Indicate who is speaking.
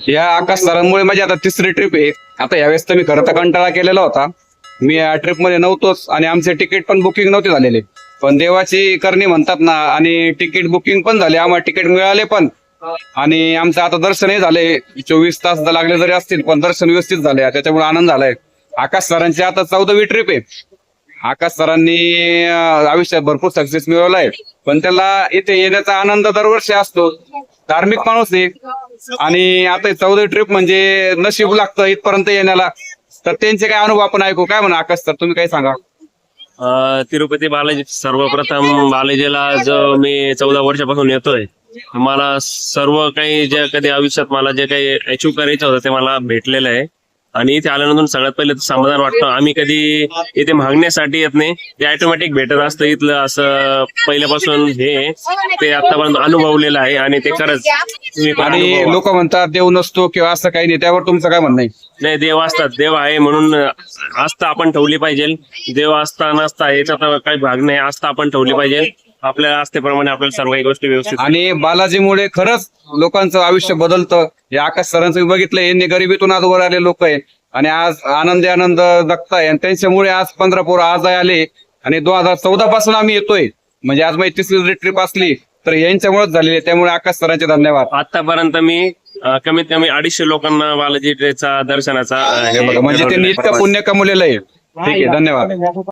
Speaker 1: या आकाश सरांमुळे माझी आता तिसरी ट्रिप आहे. आता यावेळेस तर मी खरं तर कंटाळा केलेला होता. मी या ट्रिप मध्ये नव्हतोच आणि आमचे तिकीट पण बुकिंग नव्हते झालेले. पण देवाची करणी म्हणतात ना, आणि तिकीट बुकिंग पण झाले, आम्हाला तिकीट मिळाले पण. आणि आमचं आता दर्शनही झाले. 24 तास लागले जरी असतील पण दर्शन व्यवस्थित झाले, त्याच्यामुळे आनंद झालाय. आकाश सरांची आता 14वी ट्रिप आहे. आकाश सरांनी आयुष्यात भरपूर सक्सेस मिळवलाय, पण त्याला इथे येण्याचा आनंद दरवर्षी असतो. धार्मिक माणूस आहे आणि आता 14वी ट्रिप म्हणजे नशीब लागतं इथपर्यंत येण्याला. तर त्यांचे काय अनुभव आपण ऐकू. काय म्हणा आकाश सर, तुम्ही काय सांगा.
Speaker 2: तिरुपती बालाजी, सर्वप्रथम बालाजीला जो मी 14 वर्षापासून येतोय, मला सर्व काही जे कधी आयुष्यात मला जे काही अचीव्ह करायचं होतं ते मला भेटलेलं आहे. आणि इथे आल्यानंतर सगळ्यात पहिले समाधान वाटतं. आम्ही कधी इथे मागण्यासाठी येत नाही, ते ऑटोमॅटिक भेटत असतं. इथलं असं पहिल्यापासून हे ते आतापर्यंत अनुभवलेलं आहे आणि ते खरंच तुम्ही पण
Speaker 1: आणि
Speaker 2: अनुभवा.
Speaker 1: लोक म्हणतात देव नसतो किंवा असं काही नाही, त्यावर तुमचं काय म्हणणं आहे.
Speaker 2: नाही, देव असतात, देव आहे म्हणून आस्था आपण ठेवली पाहिजे. देव असता नसता याच्यात काही भाग नाही, आस्था आपण ठेवली पाहिजे. आपल्या आस्थेप्रमाणे आपल्याला सर्व काही गोष्टी व्यवस्थित.
Speaker 1: आणि बालाजीमुळे खरंच लोकांचं आयुष्य बदलतं. हे आकाश सरांचं मी बघितलं, यांनी गरिबीतून आज वर आले लोक आहे आणि आज आनंद जगताय. आणि त्यांच्यामुळे आज 15 पोरं आज आले. आणि 2014 पासून आम्ही येतोय, म्हणजे आज माझी तिसरी ट्रिप असली तर यांच्यामुळेच झालेली आहे. त्यामुळे आकाश सरांचे धन्यवाद.
Speaker 2: आतापर्यंत मी कमीत कमी 250 लोकांना बालाजीचा दर्शनाचा
Speaker 1: म्हणजे त्यांनी इतकं पुण्य कमवलेलं आहे. ठीक आहे, धन्यवाद.